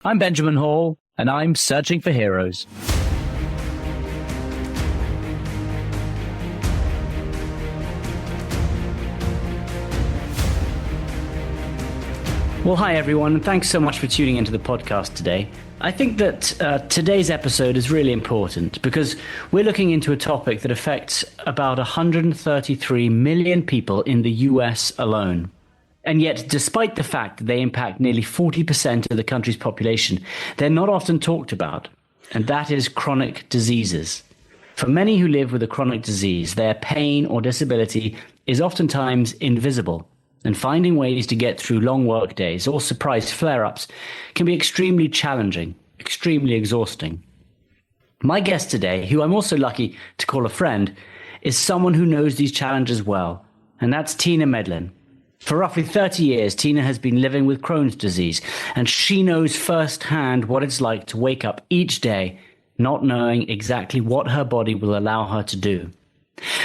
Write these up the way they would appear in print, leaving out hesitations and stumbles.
I'm Benjamin Hall, and I'm searching for heroes. Well, hi everyone, and thanks so much for tuning into the podcast today. I think that today's episode is really important because we're looking into a topic that affects about 133 million people in the US alone. And yet, despite the fact that they impact nearly 40% of the country's population, they're not often talked about, and that is chronic diseases. For many who live with a chronic disease, their pain or disability is oftentimes invisible, and finding ways to get through long work days or surprise flare-ups can be extremely challenging, extremely exhausting. My guest today, who I'm also lucky to call a friend, is someone who knows these challenges well, and that's Tina Medlin. For roughly 30 years, Tina has been living with Crohn's disease, and she knows firsthand what it's like to wake up each day not knowing exactly what her body will allow her to do.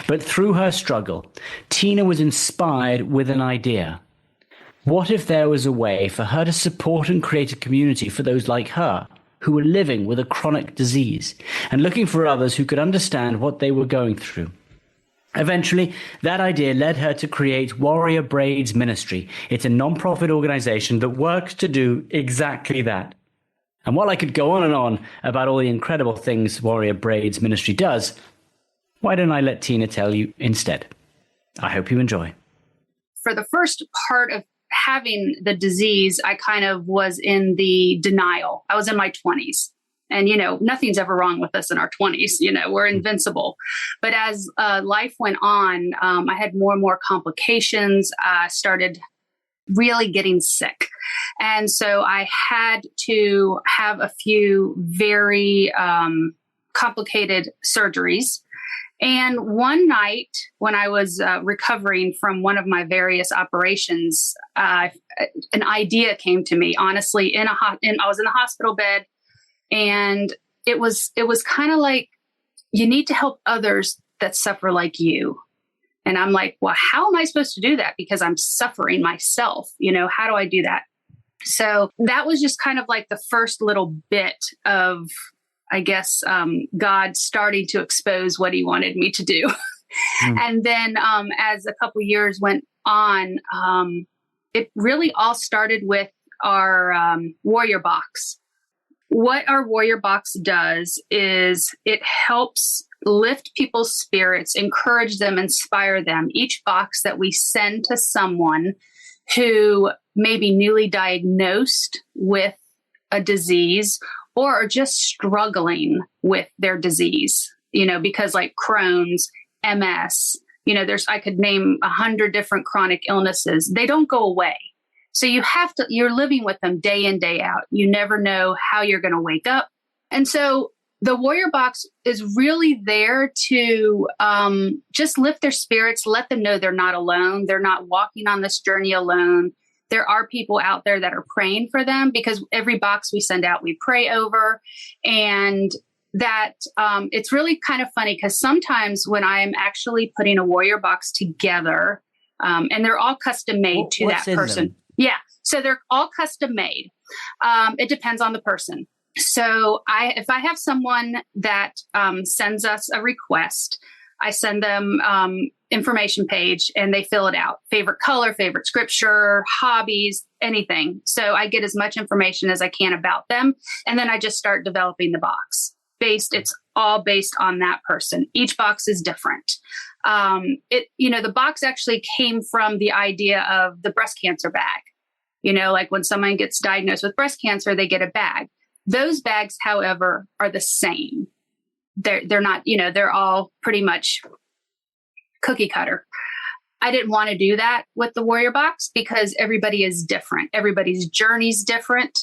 But through her struggle, Tina was inspired with an idea. What if there was a way for her to support and create a community for those like her who were living with a chronic disease and looking for others who could understand what they were going through? Eventually, that idea led her to create Warrior Braids Ministry. It's a non-profit organization that works to do exactly that. And while I could go on and on about all the incredible things Warrior Braids Ministry does, why don't I let Tina tell you instead? I hope you enjoy. For the first part of having the disease, I kind of was in the denial. I was in my 20s. And, nothing's ever wrong with us in our 20s. We're invincible. But as life went on, I had more and more complications. I started really getting sick. And so I had to have a few very complicated surgeries. And one night when I was recovering from one of my various operations, an idea came to me, honestly, I was in the hospital bed. And it was kind of like, you need to help others that suffer like you. And I'm like, well, how am I supposed to do that? Because I'm suffering myself. How do I do that? So that was just kind of like the first little bit of, I guess, God starting to expose what he wanted me to do. And then as a couple years went on, it really all started with our Warrior Box. What our Warrior Box does is it helps lift people's spirits, encourage them, inspire them. Each box that we send to someone who may be newly diagnosed with a disease or are just struggling with their disease, because like Crohn's, MS, I could name 100 different chronic illnesses. They don't go away. So you're living with them day in, day out. You never know how you're going to wake up. And so the Warrior Box is really there to just lift their spirits, let them know they're not alone. They're not walking on this journey alone. There are people out there that are praying for them because every box we send out, we pray over. And that it's really kind of funny because sometimes when I'm actually putting a Warrior Box together, and they're all custom made to that person. Yeah. So they're all custom made. It depends on the person. So if I have someone that sends us a request, I send them information page and they fill it out. Favorite color, favorite scripture, hobbies, anything. So I get as much information as I can about them. And then I just start developing the box. It's all based on that person. Each box is different. The box actually came from the idea of the breast cancer bag. Like when someone gets diagnosed with breast cancer, they get a bag. Those bags, however, are the same. They're not, they're all pretty much cookie cutter. I didn't want to do that with the Warrior Box because everybody is different. Everybody's journey is different.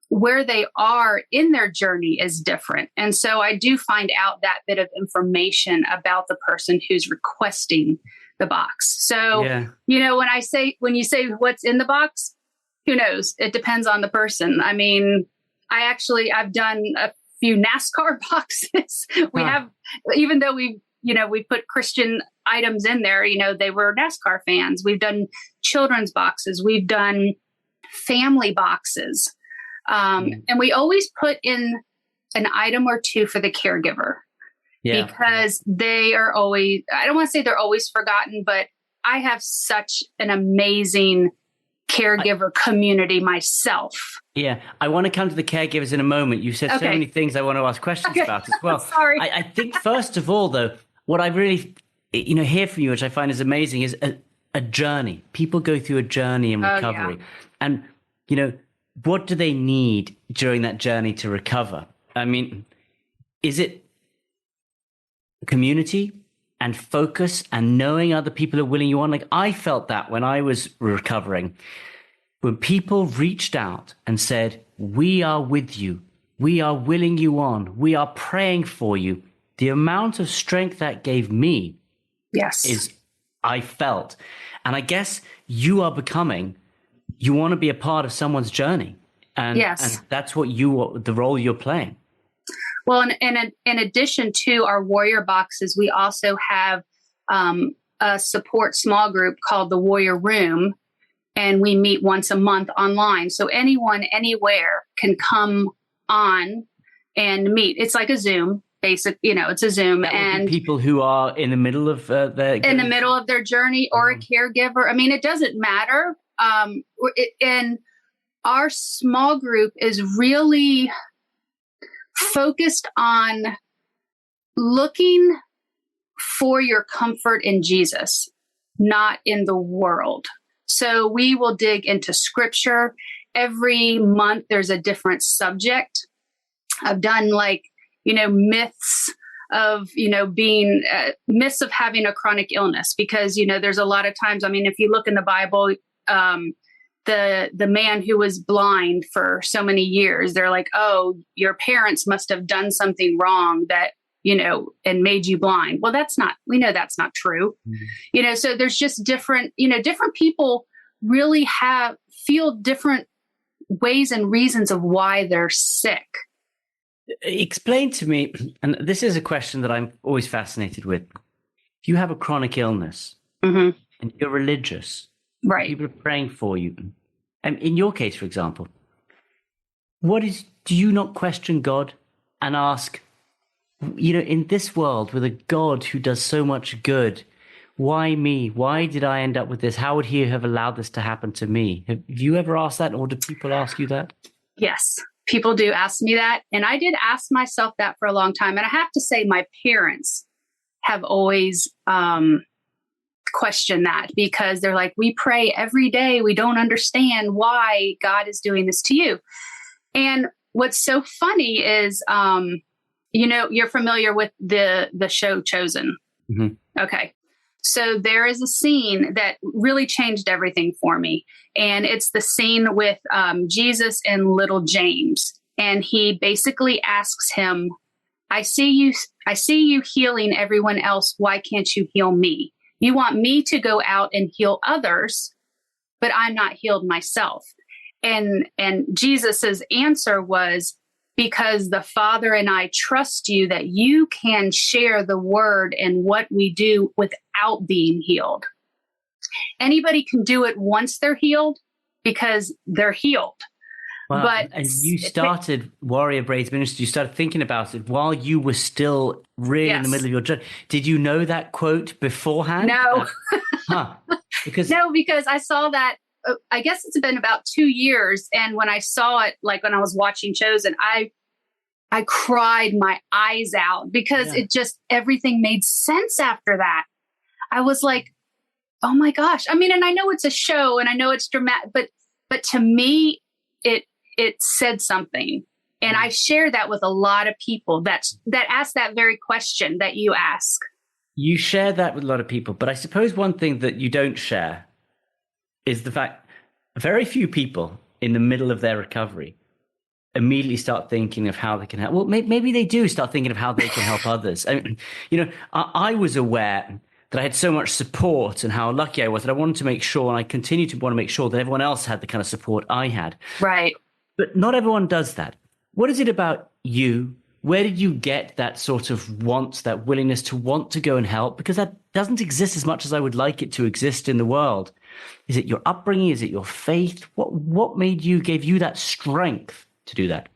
Where they are in their journey is different. And so I do find out that bit of information about the person who's requesting the box. So, when you say what's in the box, who knows? It depends on the person. I mean, I've done a few NASCAR boxes. We have, even though we put Christian items in there, they were NASCAR fans. We've done children's boxes. We've done family boxes. And we always put in an item or two for the caregiver because they are always, I don't want to say they're always forgotten, but I have such an amazing caregiver community myself. Yeah, I want to come to the caregivers in a moment. You said so many things I want to ask questions about as well. Sorry. I think first of all, though, what I really, hear from you, which I find is amazing, is a journey. People go through a journey in recovery. And, what do they need during that journey to recover? I mean, is it community and focus and knowing other people are willing you on? Like I felt that when I was recovering, when people reached out and said, we are with you, we are willing you on, we are praying for you. The amount of strength that gave me is I felt. And I guess you want to be a part of someone's journey. And that's what the role you're playing. Well, and in addition to our Warrior boxes, we also have a support small group called the Warrior Room, and we meet once a month online. So anyone, anywhere can come on and meet. It's like a Zoom, it's a Zoom. And people who are in the middle of their journey or a caregiver. I mean, it doesn't matter. And our small group is really focused on looking for your comfort in Jesus, not in the world. So we will dig into scripture. Every month there's a different subject. I've done myths of, being myths of having a chronic illness, because, there's a lot of times, I mean, if you look in the Bible, the man who was blind for so many years, they're like, oh, your parents must have done something wrong that, and made you blind. Well, we know that's not true. Mm-hmm. So there's just different people really feel different ways and reasons of why they're sick. Explain to me, and this is a question that I'm always fascinated with. If you have a chronic illness and you're religious, right? People are praying for you. And in your case, for example, do you not question God and ask, in this world with a God who does so much good, why me? Why did I end up with this? How would he have allowed this to happen to me? Have you ever asked that, or do people ask you that? Yes, people do ask me that. And I did ask myself that for a long time. And I have to say my parents have always questioned that, because they're like, we pray every day. We don't understand why God is doing this to you. And what's so funny is, you're familiar with the show Chosen. Mm-hmm. Okay. So there is a scene that really changed everything for me. And it's the scene with Jesus and little James. And he basically asks him, I see you healing everyone else. Why can't you heal me? You want me to go out and heal others, but I'm not healed myself. And Jesus's answer was, because the Father and I trust you that you can share the word and what we do without being healed. Anybody can do it once they're healed because they're healed. Wow. But and you started Warrior Braids Ministry. You started thinking about it while you were still really in the middle of your journey. Did you know that quote beforehand? No. Because I saw that. I guess it's been about 2 years. And when I saw it, like when I was watching Chosen, I cried my eyes out, because it just, everything made sense after that. I was like, oh my gosh. I mean, and I know it's a show and I know it's dramatic, but to me, it said something. And I share that with a lot of people that ask that very question that you ask. You share that with a lot of people, but I suppose one thing that you don't share is the fact very few people in the middle of their recovery immediately start thinking of how they can help. Well, maybe they do start thinking of how they can help others. I mean, I was aware that I had so much support and how lucky I was that I wanted to make sure, and I continue to want to make sure that everyone else had the kind of support I had. Right. But not everyone does that. What is it about you? Where did you get that sort of want, that willingness to want to go and help? Because that doesn't exist as much as I would like it to exist in the world. Is it your upbringing? Is it your faith? What gave you that strength to do that?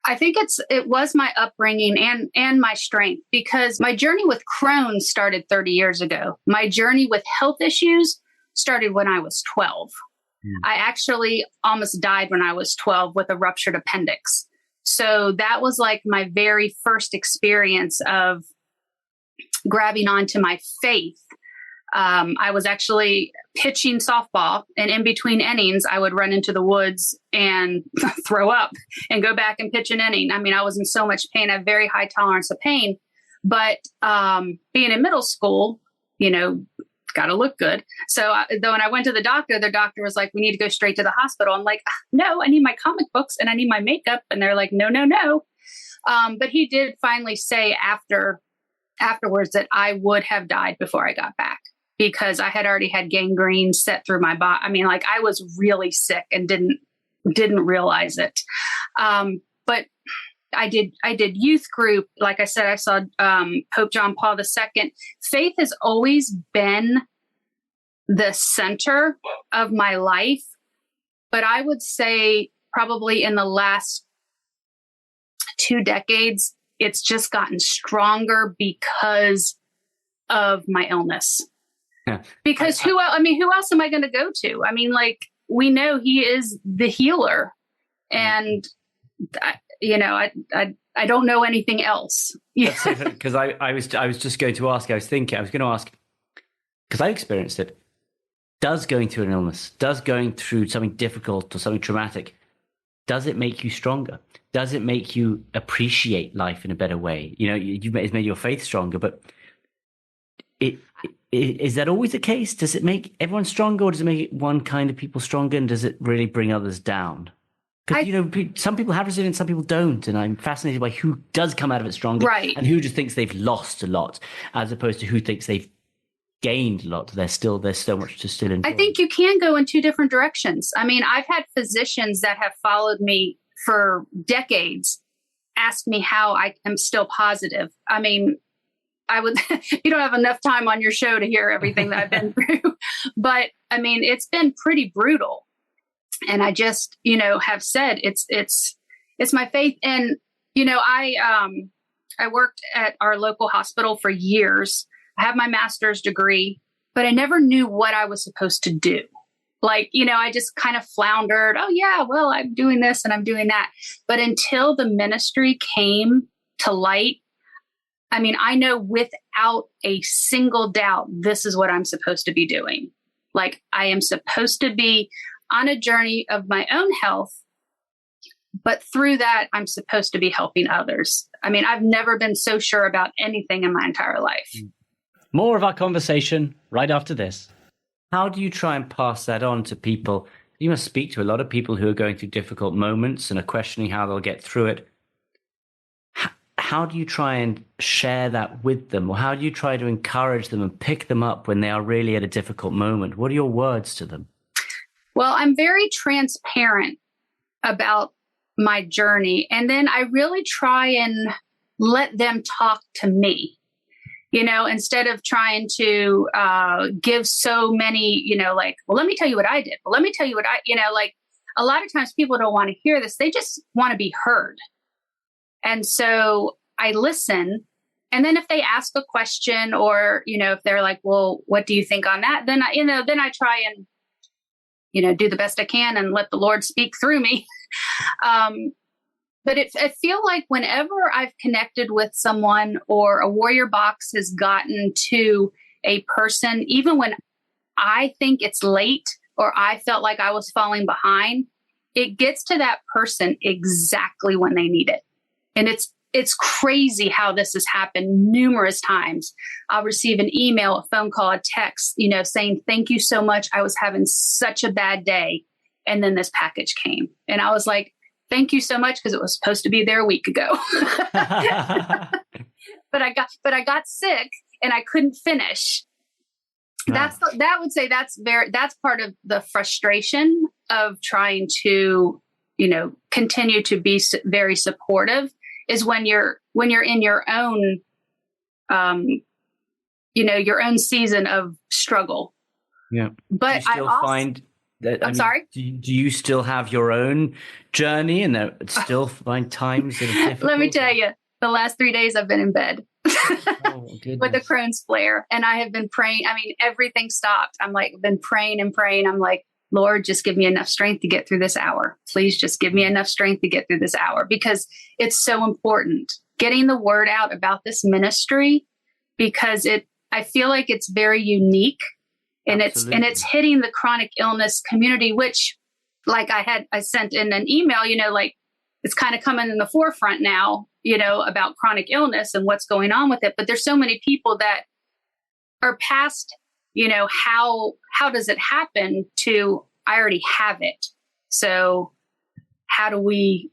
I think it was my upbringing and my strength, because my journey with Crohn started 30 years ago. My journey with health issues started when I was 12. I actually almost died when I was 12 with a ruptured appendix. So that was like my very first experience of grabbing onto my faith. I was actually pitching softball, and in between innings, I would run into the woods and throw up and go back and pitch an inning. I mean, I was in so much pain. I have very high tolerance of pain, but being in middle school, got to look good. So when I went to the doctor was like, we need to go straight to the hospital. I'm like, no, I need my comic books and I need my makeup. And they're like, no, no, no. But he did finally say afterwards that I would have died before I got back, because I had already had gangrene set through my body. I mean, like, I was really sick and didn't realize it. But I did youth group. Like I said, I saw Pope John Paul II. Faith has always been the center of my life. But I would say probably in the last 2 decades, it's just gotten stronger because of my illness. Yeah. Because who else am I going to go to? I mean, like, we know he is the healer, and I don't know anything else. Because I was just going to ask. I was going to ask, because I experienced it. Does going through an illness, does going through something difficult or something traumatic, does it make you stronger? Does it make you appreciate life in a better way? It's made your faith stronger, but is that always the case? Does it make everyone stronger, or does it make one kind of people stronger, and does it really bring others down? Because, some people have resilience, some people don't. And I'm fascinated by who does come out of it stronger, right, and who just thinks they've lost a lot, as opposed to who thinks they've gained a lot. There's so much to still enjoy. I think you can go in 2 different directions. I mean, I've had physicians that have followed me for decades ask me how I am still positive. I mean, you don't have enough time on your show to hear everything that I've been through, but I mean, it's been pretty brutal. And I just, have said it's my faith. And, I worked at our local hospital for years. I have my master's degree, but I never knew what I was supposed to do. Like, I just kind of floundered. Oh yeah, well, I'm doing this and I'm doing that. But until the ministry came to light, I mean, I know without a single doubt, this is what I'm supposed to be doing. Like, I am supposed to be on a journey of my own health, but through that, I'm supposed to be helping others. I mean, I've never been so sure about anything in my entire life. More of our conversation right after this. How do you try and pass that on to people? You must speak to a lot of people who are going through difficult moments and are questioning how they'll get through it. How do you try and share that with them? Or how do you try to encourage them and pick them up when they are really at a difficult moment? What are your words to them? Well, I'm very transparent about my journey. And then I really try and let them talk to me, instead of trying to give so many, like, well, let me tell you what I did. Well, let me tell you what like, a lot of times people don't want to hear this. They just want to be heard. And so I listen. And then if they ask a question, or, if they're like, well, what do you think on that? Then I try and, do the best I can and let the Lord speak through me. But I feel like whenever I've connected with someone, or a Warrior Box has gotten to a person, even when I think it's late or I felt like I was falling behind, it gets to that person exactly when they need it. And it's crazy how this has happened numerous times. I'll receive an email, a phone call, a text, saying, thank you so much. I was having such a bad day. And then this package came. And I was like, thank you so much, because it was supposed to be there a week ago. But I got sick and I couldn't finish. That's part of the frustration of trying to, continue to be very supportive, is when you're in your own, your own season of struggle. Yeah. But do you still find I'm sorry? Do you still have your own journey and still find times that are difficult? Let me tell you, the last 3 days I've been in bed Oh, with a Crohn's flare, and I have been praying. I mean, everything stopped. I'm like, been praying and praying. I'm like, Lord, just give me enough strength to get through this hour. Please just give me enough strength to get through this hour, because it's so important getting the word out about this ministry, because I feel like it's very unique, and Absolutely. it's hitting the chronic illness community, which, like I sent in an email, like it's kind of coming in the forefront now, about chronic illness and what's going on with it. But there's so many people that are past, how does it happen to, I already have it. So how do we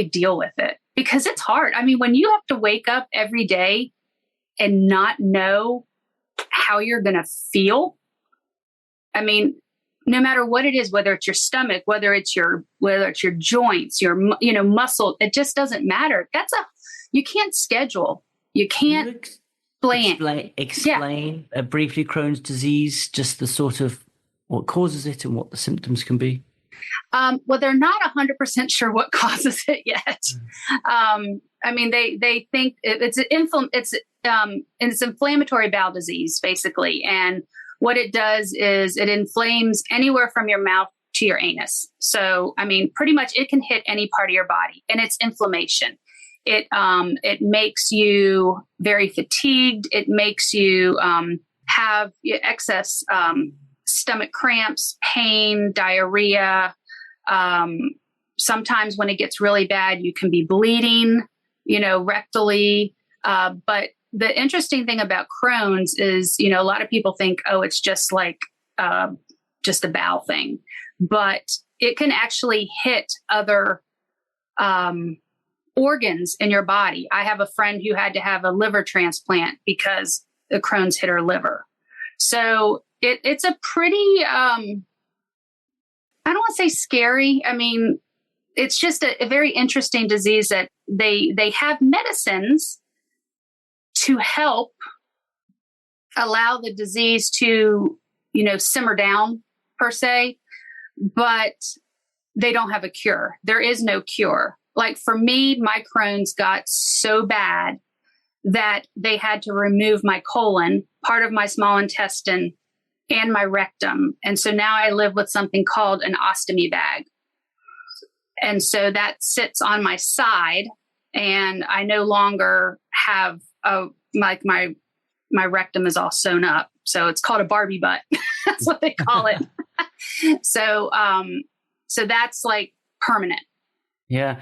deal with it? Because it's hard. I mean, when you have to wake up every day and not know how you're going to feel, I mean, no matter what it is, whether it's your stomach, whether it's your joints, your, muscle, it just doesn't matter. You can't schedule. You can't plan. Explain briefly Crohn's disease, just the sort of what causes it and what the symptoms can be. Well, they're not 100% sure what causes it yet. I mean, they think it's inflammatory bowel disease, basically. And what it does is it inflames anywhere from your mouth to your anus. So, I mean, pretty much it can hit any part of your body, and it's inflammation. It makes you very fatigued. It makes you have excess stomach cramps, pain, diarrhea. Sometimes when it gets really bad, you can be bleeding, rectally. But the interesting thing about Crohn's is, a lot of people think, oh, it's just like just a bowel thing, but it can actually hit other organs in your body. I have a friend who had to have a liver transplant because the Crohn's hit her liver. So it's a pretty, I don't want to say scary. I mean, it's just a very interesting disease that they have medicines to help allow the disease to, simmer down per se, but they don't have a cure. There is no cure. Like for me, my Crohn's got so bad that they had to remove my colon, part of my small intestine, and my rectum. And so now I live with something called an ostomy bag. And so that sits on my side, and I no longer have my rectum is all sewn up. So it's called a Barbie butt. That's what they call it. So that's like permanent. Yeah.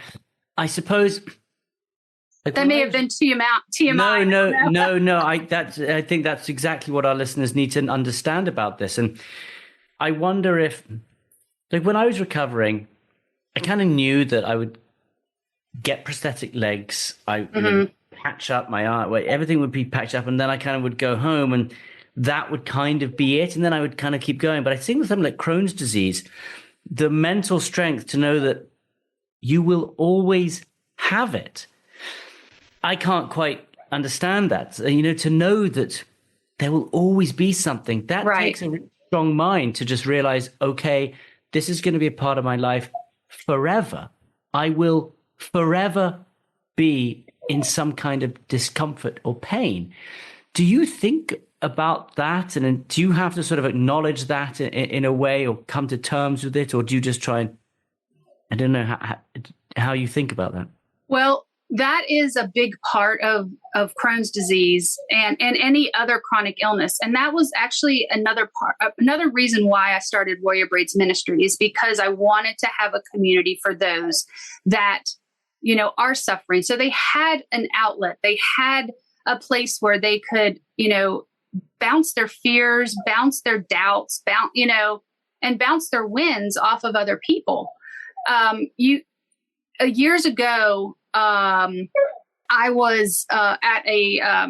I suppose that may have been TMI. No. I think that's exactly what our listeners need to understand about this. And I wonder if, like, when I was recovering, I kind of knew that I would get prosthetic legs. I would patch up my eye, everything would be patched up, and then I kind of would go home, and that would kind of be it. And then I would kind of keep going. But I think with something like Crohn's disease, the mental strength to know that you will always have it. I can't quite understand that. To know that there will always be something, that takes a really strong mind to just realize, okay, this is going to be a part of my life forever. I will forever be in some kind of discomfort or pain. Do you think about that? And do you have to sort of acknowledge that in a way, or come to terms with it? Or do you just try and, I don't know how you think about that? Well, that is a big part of Crohn's disease and any other chronic illness. And that was actually another reason why I started Warrior Braids Ministry, is because I wanted to have a community for those that, are suffering. So they had an outlet. They had a place where they could, bounce their fears, bounce their doubts, and bounce their wins off of other people. Years ago, I was at a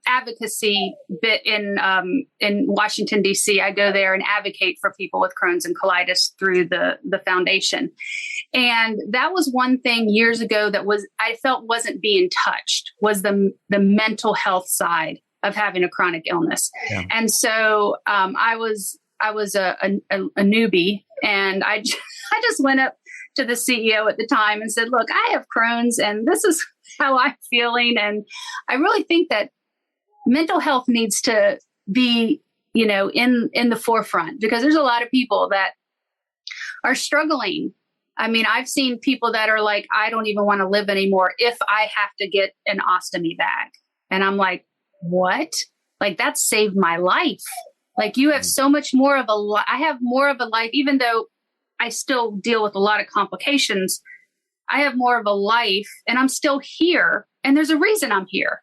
advocacy bit in Washington, D.C. I go there and advocate for people with Crohn's and colitis through the foundation. And that was one thing years ago that I felt wasn't being touched, was the mental health side of having a chronic illness. Yeah. And so I was a newbie And I just went up to the CEO at the time and said, look, I have Crohn's and this is how I'm feeling. And I really think that mental health needs to be, in the forefront, because there's a lot of people that are struggling. I mean, I've seen people that are like, I don't even want to live anymore if I have to get an ostomy bag. And I'm like, what? Like, that saved my life. Like, you have so much more of I have more of a life, even though I still deal with a lot of complications. I have more of a life and I'm still here. And there's a reason I'm here.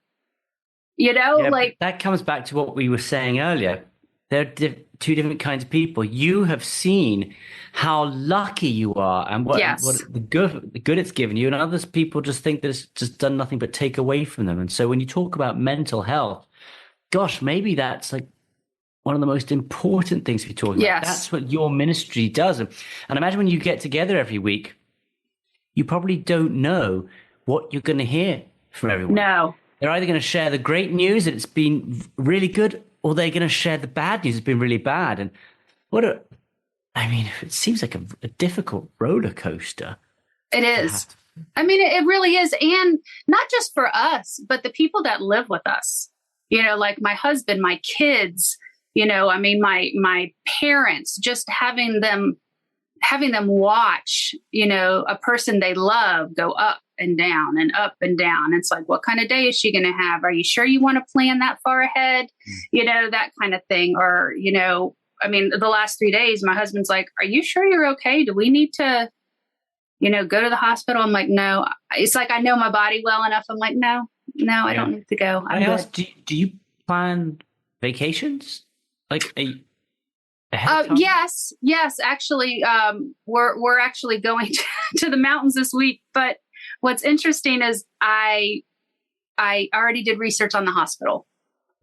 Like that comes back to what we were saying earlier. There are two different kinds of people. You have seen how lucky you are and what the good it's given you. And others people just think that it's just done nothing but take away from them. And so when you talk about mental health, gosh, maybe that's like one of the most important things we're talking about. That's what your ministry does. And imagine when you get together every week, you probably don't know what you're going to hear from everyone. No. They're either going to share the great news that it's been really good, or they're going to share the bad news it's been really bad. And it seems like a difficult roller coaster. It is. I mean, it really is. And not just for us, but the people that live with us, like my husband, my kids, my parents, just having them watch, a person they love go up and down and up and down. It's like, what kind of day is she going to have? Are you sure you want to plan that far ahead? That kind of thing. Or, the last 3 days, my husband's like, are you sure you're okay? Do we need to, go to the hospital? I'm like, no. It's like, I know my body well enough. I'm like, no, I don't need to go. I ask, do you plan vacations? Like yes. Actually, we're actually going to the mountains this week. But what's interesting is I already did research on the hospital.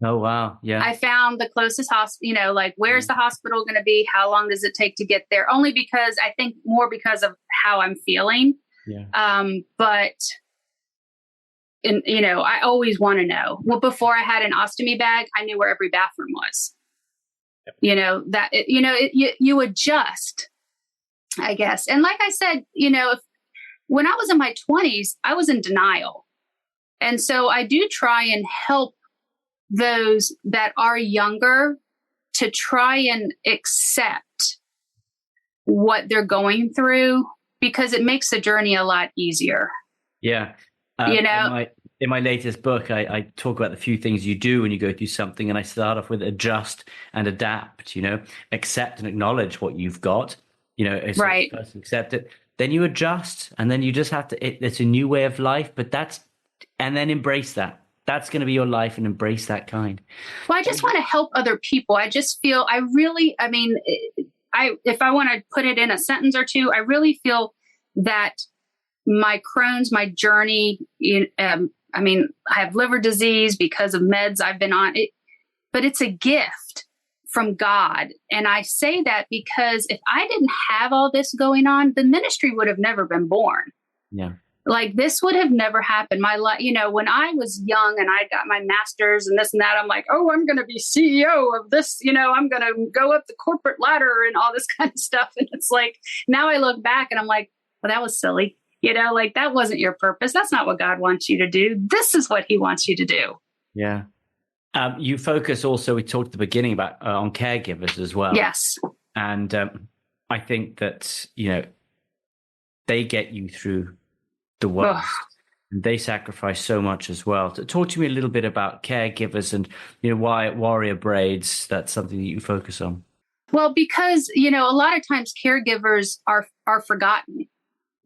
Oh, wow. Yeah. I found the closest hospital, like where's the hospital going to be? How long does it take to get there? Only because I think more because of how I'm feeling. Yeah. I always want to know. Well, before I had an ostomy bag, I knew where every bathroom was. You adjust, I guess. And like I said, when I was in my 20s, I was in denial. And so I do try and help those that are younger to try and accept what they're going through, because it makes the journey a lot easier. Yeah. In my latest book, I talk about the few things you do when you go through something. And I start off with adjust and adapt, accept and acknowledge what you've got, right. First accept it. Then you adjust, and then you just have to, it's a new way of life, and then embrace that. That's going to be your life, and embrace that kind. Well, I just want to help other people. I just feel, if I want to put it in a sentence or two, I really feel that my Crohn's, my journey, I have liver disease because of meds I've been on, but it's a gift from God. And I say that because if I didn't have all this going on, the ministry would have never been born. Yeah. Like, this would have never happened. My life, when I was young and I got my master's and this and that, I'm like, oh, I'm going to be CEO of this, I'm going to go up the corporate ladder and all this kind of stuff. And it's like, now I look back and I'm like, well, that was silly. That wasn't your purpose. That's not what God wants you to do. This is what he wants you to do. Yeah. You focus also, we talked at the beginning about on caregivers as well. Yes. And I think that, they get you through the worst. And they sacrifice so much as well. So talk to me a little bit about caregivers and, why at Warrior Braids, that's something that you focus on. Well, because, a lot of times caregivers are forgotten.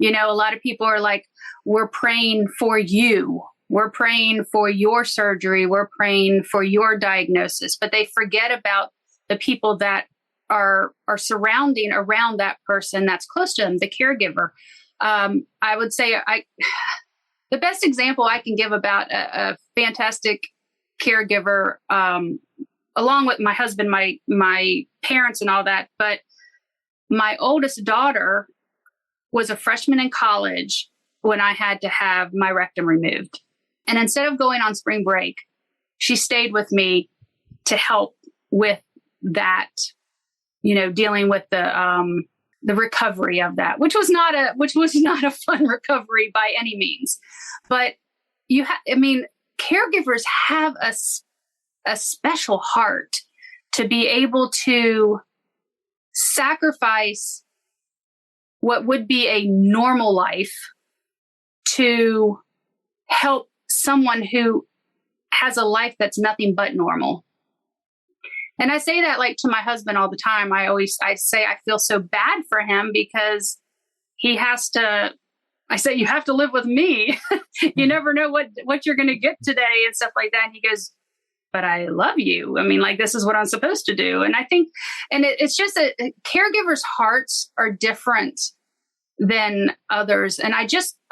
A lot of people are like, we're praying for you. We're praying for your surgery. We're praying for your diagnosis. But they forget about the people that are surrounding around that person that's close to them, the caregiver. I would say the best example I can give about a fantastic caregiver, along with my husband, my parents and all that. But my oldest daughter was a freshman in college when I had to have my rectum removed. And instead of going on spring break, she stayed with me to help with that, dealing with the the recovery of that, which was not a fun recovery by any means. But caregivers have a special heart to be able to sacrifice what would be a normal life to help someone who has a life that's nothing but normal. And I say that like to my husband all the time. I say I feel so bad for him because he has to, I say, you have to live with me. You never know what you're going to get today and stuff like that. And he goes, but I love you. I mean, like, this is what I'm supposed to do. And I think, and it's just that caregivers' hearts are different than others. And I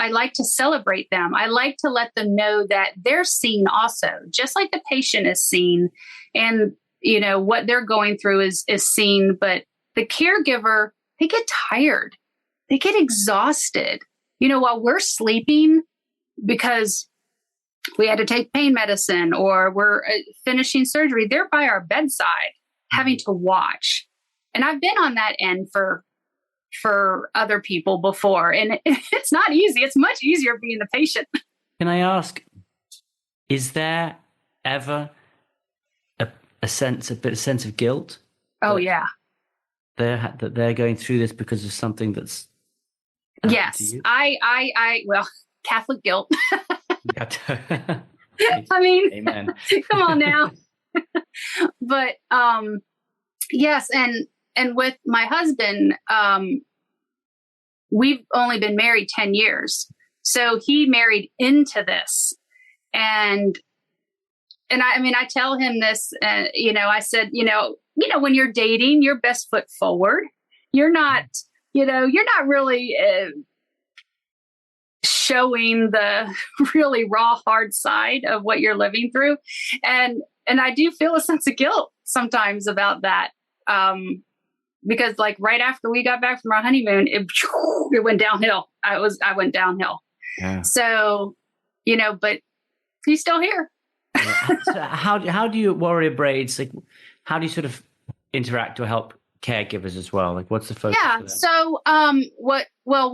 like to celebrate them. I like to let them know that they're seen also, just like the patient is seen. And, what they're going through is seen. But the caregiver, they get tired. They get exhausted, while we're sleeping because we had to take pain medicine or we're finishing surgery. They're by our bedside having to watch. And I've been on that end for other people before. And it's not easy. It's much easier being the patient. Can I ask, is there ever a sense of guilt? Oh, yeah. That they're going through this because of something that's yes. to you? Well, Catholic guilt. I mean, amen. Come on now. But yes, and with my husband, we've only been married 10 years. So he married into this. And I tell him this, I said, when you're dating, your best foot forward. You're not really showing the really raw, hard side of what you're living through. And I do feel a sense of guilt sometimes about that. Because like right after we got back from our honeymoon, it went downhill. I went downhill. Yeah. So, but he's still here. Yeah. So how do you at Warrior Braids, like, how do you sort of interact or help caregivers as well? Like, what's the focus? Yeah. So,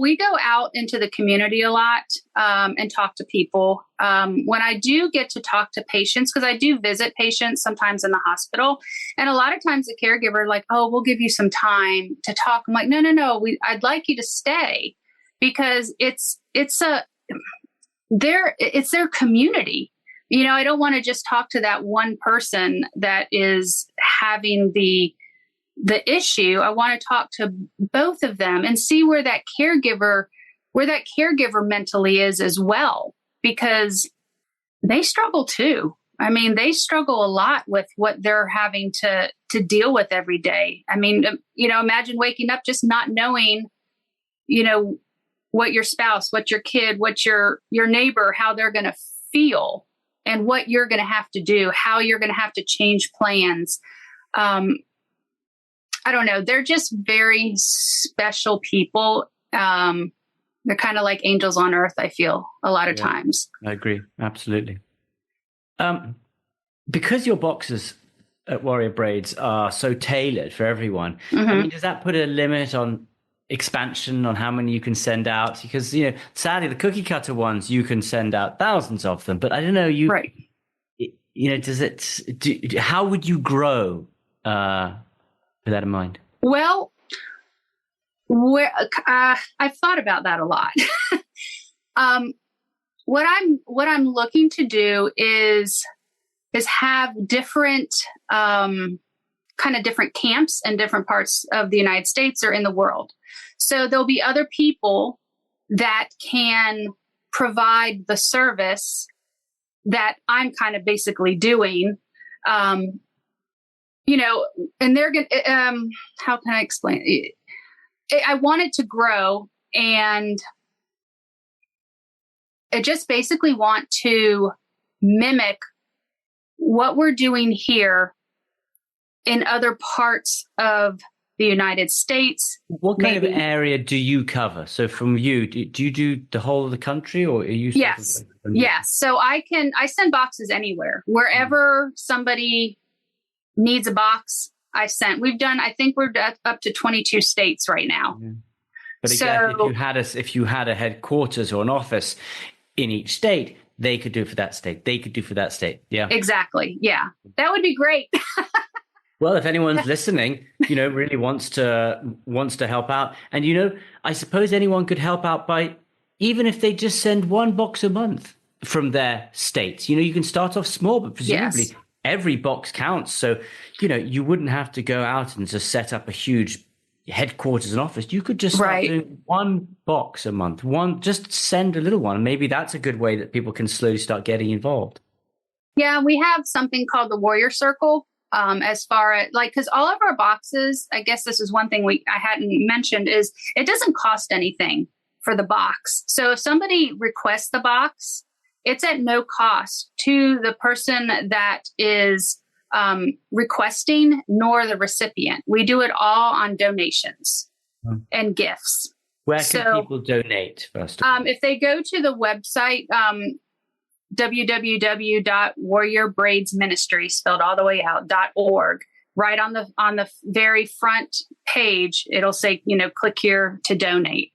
we go out into the community a lot, and talk to people. When I do get to talk to patients, because I do visit patients sometimes in the hospital, and a lot of times the caregiver like, oh, we'll give you some time to talk. I'm like, no, I'd like you to stay because it's their community. I don't want to just talk to that one person that is having the issue. I want to talk to both of them and see where that caregiver mentally is as well, because they struggle too. I mean, they struggle a lot with what they're having to deal with every day. I mean, imagine waking up just not knowing, what your spouse, what your kid, what your neighbor, how they're going to feel and what you're going to have to do, how you're going to have to change plans. I don't know. They're just very special people. They're kind of like angels on earth, I feel, a lot of times. I agree. Absolutely. Because your boxes at Warrior Braids are so tailored for everyone, Mm-hmm. I mean, does that put a limit on expansion on how many you can send out? Because, sadly, the cookie cutter ones, you can send out thousands of them. But I don't know, right. How would you grow with that in mind? Well, I've thought about that a lot. What I'm looking to do is have different kind of different camps in different parts of the United States or in the world. So there'll be other people that can provide the service that I'm kind of basically doing. And they're going to, how can I explain it? I want it to grow, and I just basically want to mimic what we're doing here in other parts of the United States. What kind of area do you cover? So from you, do you do the whole of the country, or are you? Yes. Yes. So I send boxes anywhere, wherever somebody needs a box. I sent. I think we're up to 22 states right now. Yeah. But again, if you had a headquarters or an office in each state, they could do it for that state. They could do for that state. Yeah. Exactly. Yeah. That would be great. Well, if anyone's listening, really wants to help out, and I suppose anyone could help out by, even if they just send one box a month from their state. You can start off small, but presumably every box counts. So, you wouldn't have to go out and just set up a huge headquarters and office. You could just start doing one box a month, just send a little one. Maybe that's a good way that people can slowly start getting involved. Yeah, we have something called the Warrior Circle. As far as because all of our boxes, I guess this is one thing I hadn't mentioned, is it doesn't cost anything for the box. So if somebody requests the box, it's at no cost to the person that is requesting nor the recipient. We do it all on donations and gifts. Where can people donate first? If they go to the website, www.warriorbraidsministry, spelled all the way out, .org. Right on the very front page, it'll say, click here to donate.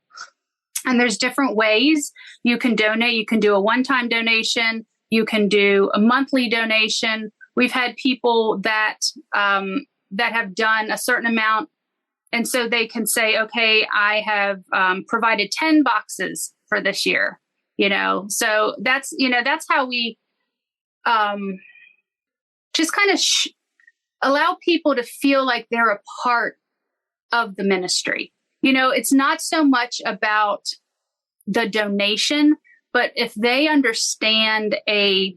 And there's different ways you can donate. You can do a one-time donation. You can do a monthly donation. We've had people that have done a certain amount, and so they can say, okay, I have provided 10 boxes for this year. So that's how we just kind of allow people to feel like they're a part of the ministry. It's not so much about the donation, but if they understand a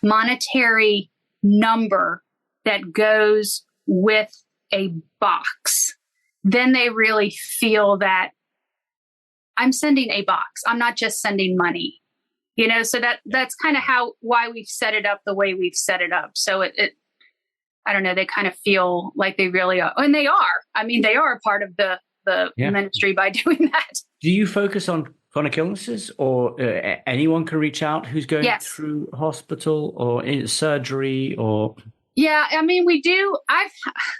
monetary number that goes with a box, then they really feel that I'm sending a box. I'm not just sending money, so that's kind of why we've set it up the way we've set it up. So it I don't know, they kind of feel like they really are. And they are. I mean, they are a part of the ministry by doing that. Do you focus on chronic illnesses, or anyone can reach out who's going through hospital or surgery or? Yeah, I mean, we do.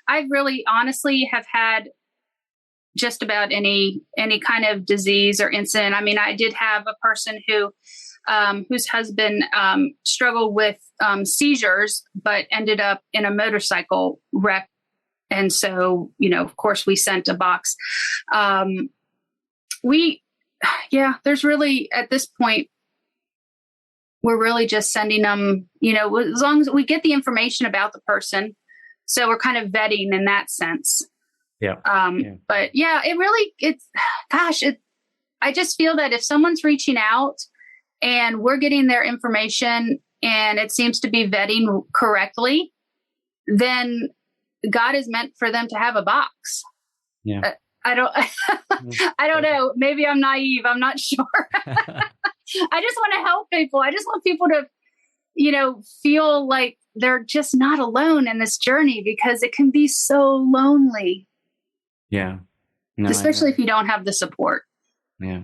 I really honestly have had just about any kind of disease or incident. I mean, I did have a person whose husband struggled with seizures, but ended up in a motorcycle wreck. And so, of course, we sent a box. There's really, at this point, we're really just sending them, as long as we get the information about the person. So we're kind of vetting in that sense. Yeah. But yeah, I just feel that if someone's reaching out and we're getting their information and it seems to be vetting correctly, then God is meant for them to have a box. Yeah. I don't know. Maybe I'm naive. I'm not sure. I just want to help people. I just want people to, feel like they're just not alone in this journey, because it can be so lonely. Yeah. No, especially if you don't have the support. Yeah.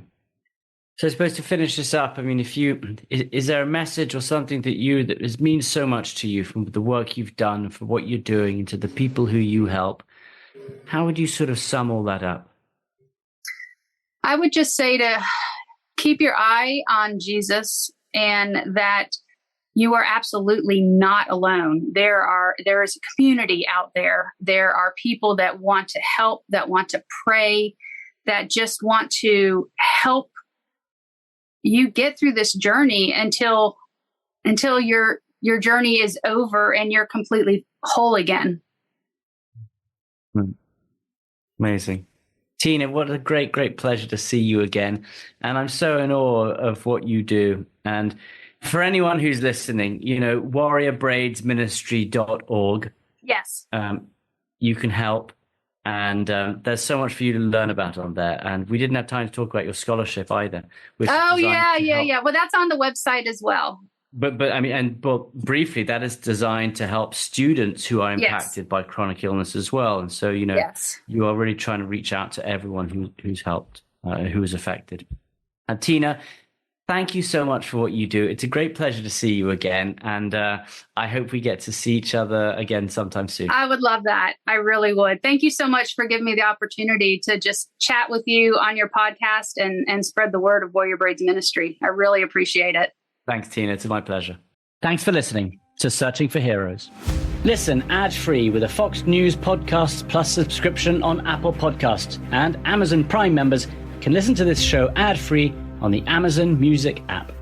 So I suppose to finish this up, I mean, is there a message or something that means so much to you from the work you've done, for what you're doing, and to the people who you help? How would you sort of sum all that up? I would just say to keep your eye on Jesus, and that you are absolutely not alone. There is a community out there. There are people that want to help, that want to pray, that just want to help you get through this journey until your journey is over and you're completely whole again. Amazing. Tina, what a great, great pleasure to see you again. And I'm so in awe of what you do. And for anyone who's listening, warriorbraidsministry.org. Yes. You can help. And there's so much for you to learn about on there. And we didn't have time to talk about your scholarship either. Oh, yeah. Well, that's on the website as well. But briefly, that is designed to help students who are impacted by chronic illness as well. And so, you are really trying to reach out to everyone who's helped, who is affected. And Tina, Thank you so much for what you do. It's a great pleasure to see you again. And I hope we get to see each other again sometime soon. I would love that. I really would. Thank you so much for giving me the opportunity to just chat with you on your podcast and spread the word of Warrior Braids Ministry. I really appreciate it. Thanks, Tina. It's my pleasure. Thanks for listening to Searching for Heroes. Listen ad-free with a Fox News Podcasts Plus subscription on Apple Podcasts, and Amazon Prime members can listen to this show ad-free on the Amazon Music app.